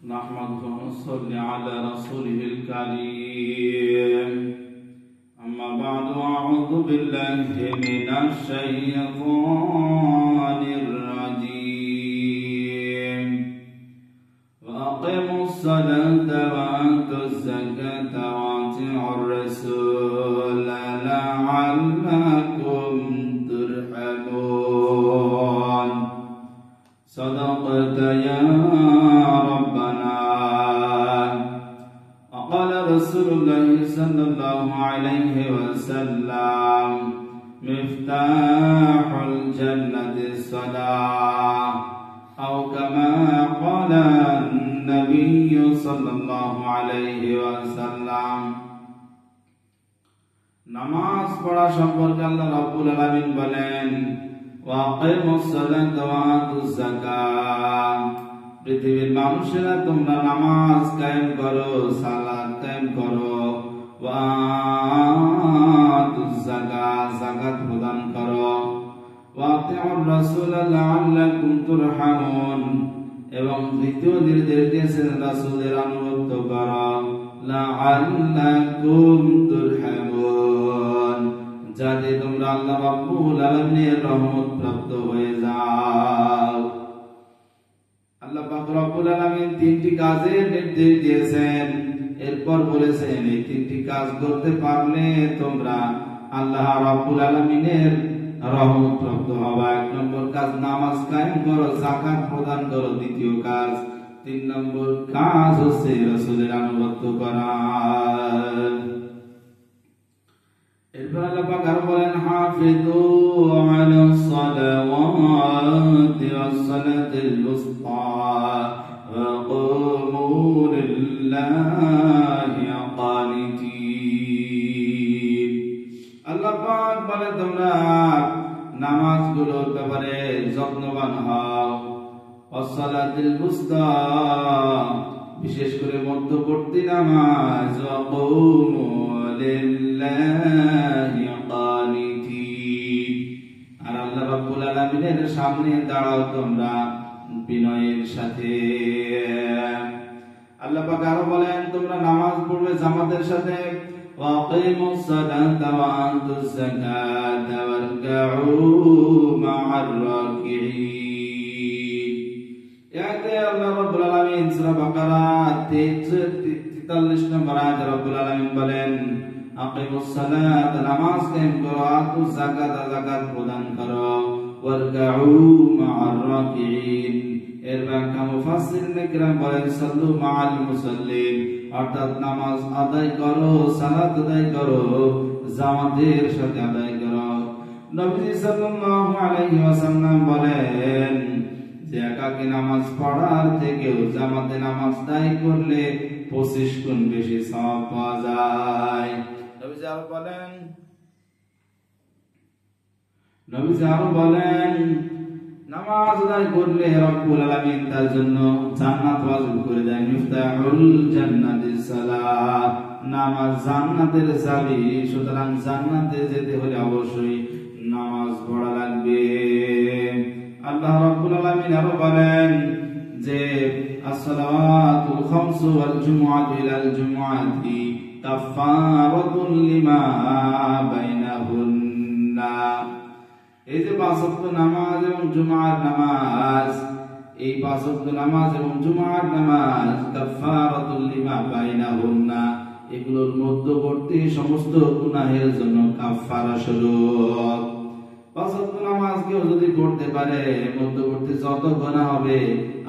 نحمده ونصلي على رسوله الكريم أما بعد أعوذ بالله من الشيطان الرجيم وأقيموا الصلاة وآتوا الزكاة وأطيعوا الرسول لعلكم ترحمون صدقت يا ربنا. وقال رسول الله صلى الله عليه وسلم مفتاح الجنة الصلاة أو كما قال النبي صلى الله عليه وسلم. নামাজ পড়া সম্পর্কে আল্লাহ রাব্বুল আলামিন বলেন ওয়াকিমুস সালাতা ওয়া আতুজ যাকাত, পৃথিবীর মানুষেরা তোমরা নামাজ কায়েম করো, সালাত কায়েম করো, ওয়া আতুজ যাকাত, যাকাত প্রদান করো, ওয়া আতিউর রাসূল লাআল্লাকুম তুরহামুন, এবং দ্বিতীয় নির্দেশ দিয়েছেন রাসূলের আনুগত্য করো, লাআল্লাকুম তুরহামুন, যাতে তোমরা আল্লাহ রাব্বুল আলামিনের রহমত প্রাপ্ত হয়ে যাও। আল্লাহ পাক রব্বুল আলামিন তিনটি কাজের নির্দেশ দিয়েছেন, এরপর বলেছেন এই তিনটি কাজ করতে পারলে তোমরা আল্লাহ রাব্বুল আলামিনের রহমত প্রাপ্ত হবে। এক নম্বর কাজ নামাজ কায়েম করো, যাকাত প্রদান করো। দ্বিতীয় কাজ, তিন নম্বর কাজ হচ্ছে রাসূলের আনুগত্য করা। এরপর আল্লাহ পাক আরো বলেন হাফিজু আলাস সালাওয়াতি ওয়াস সালাতিল উসতা ওয়া কুমু লিল্লাহি কানিতিন। আল্লাহ পাক বলে তোমরা নামাজগুলোর ব্যাপারে যত্নবান হও, ওয়াস সালাতিল উসতা, বিশেষ করে মধ্যবর্তী নামাজ, ওয়া কুমু লিল্লাহি কানিতিন, আর আল্লাহ রাব্বুল আলামিনের সামনে দাঁড়াও তোমরা বিনয়ের সাথে। আল্লাহ পাক আরো বলেন তোমরা নামাজ পড়বে জামাতের সাথে, ওয়াকিমুস সালাতা ওয়া আতুজ যাকাতা ওয়ারকাউ মা'আর রাকিঈন। এতে আল্লাহ রাব্বুল আলামিন সূরা বাকারা 43 নম্বর আয়াতে রাব্বুল আলামিন বলেন আকিমুস সালাত, নামাজ কায়েম করো, আতুজ যাকাত, যাকাত প্রদান করো, ওয়ারকাউ মা'আর রাকিঈন। এর ব্যাখ্যা মুফাসসিরিনে কিরাম বলেন সাল্লু মা'আল মুসাল্লিন, অর্থাৎ নামাজ আদায় করো, সালাত আদায় করো, জামাতের সাথে আদায় করো। নবী সাল্লাল্লাহু আলাইহি ওয়াসাল্লাম বলেন যে একাকী নামাজ পড়ার থেকেও জামাতে নামাজ আদায় করলে 25 গুণ বেশি সওয়াব পাওয়া যায়। নবী আরো বলেন নামাজ আদায় করলে রব্বুল আলামিন তার জন্য জান্নাত ওয়াজিব করে দেন। মিফতাহুল জান্নাতিস সালাত, নামাজ জান্নাতের চাবি, সুতরাং জান্নাতে যেতে হলে অবশ্যই নামাজ পড়া লাগবে। আল্লাহ রাব্বুল আলামিন আরো বলেন যে as-salawatul khamsu wal jumu'atu ilal jumu'ati kaffaratun lima bainahunna। এই যে 5 ওয়াক্ত নামাজ এবং জুমার নামাজ, এই 5 ওয়াক্ত নামাজ এবং জুমার নামাজ কাফফারাতুল লিমা বাইনাহুন্না, এগুলোর মধ্যবর্তী সমস্ত গুনাহের জন্য কাফফারা স্বরূপ। 5 ওয়াক্ত নামাজ কেউ যদি পড়তে পারে, মধ্যবর্তী যত গুনাহ হবে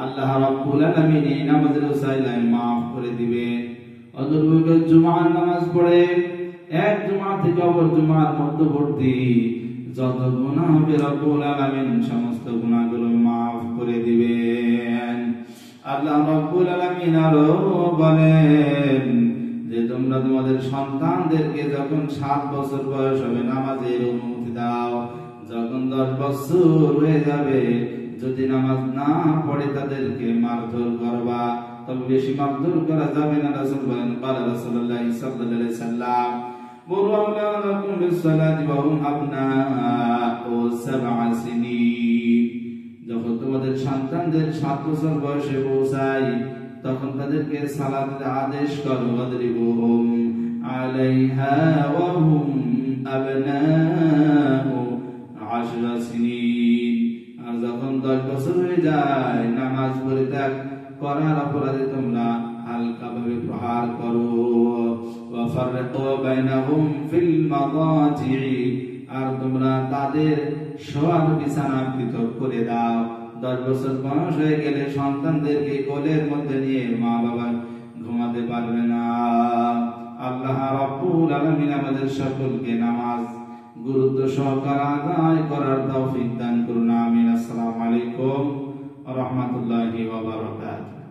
আল্লাহ রাব্বুল আলামিন এই নামাজের ওসিলায় maaf করে দিবে। অতএব জুমার নামাজ পড়ে এক জুমা থেকে অপর জুমার মধ্যবর্তী যত গুনাহ হবে রব্বুল আলামিন সমস্ত গুনাহগুলো maaf করে দিবেন। আল্লাহ রাব্বুল আলামিন আরো বলেন যে তোমরা তোমাদের সন্তানদেরকে যখন 7 বছর বয়স হবে নামাজের অনুমতি দাও, যখন 10 বছর হয়ে যাবে যদি নামাজ না পড়ে তাদেরকে মারধর করবা, তবে বেশি মারধর করা যাবে না। রাসূল বলেন قال রাসূলুল্লাহ সাল্লাল্লাহু আলাইহি সাল্লাম মুরু আওলাদাকুম বিস-সালাতি ওয়া হুম আবনাউ 7 সিনিন, যখন তোমাদের সন্তানদের 7 বছর বয়সে পৌঁছায় তখন তাদেরকে সালাতের আদেশ করো, ওয়াদরিবুহুম আলাইহা ওয়া হুম আবনাউ 10 সিনিন। আর যখন 10 বছর হয়ে যায়, নামাজ পরিত্যাগ করার অপরাধে তোমরা হালকাভাবে প্রহার করো। ওয়া ফাররিকু বাইনাহুম ফিল মাদাজি'i, আর তোমরা তাদের শোয়ার বিছানা পৃথক করে দাও। 10 বছর বয়স হয়ে গেলে সন্তানদেরকে কোলের মধ্যে নিয়ে মা বাবা ঘুমাতে পারবে না। আল্লাহ রাব্বুল আলামিন আমাদের সকলকে নামাজ গুরুত্ব সহকারে আদায় করার তৌফিক দান করুন। আমিন। আসসালামু আলাইকুম ওয়া রাহমাতুল্লাহি ওয়া বারাকাতুহু।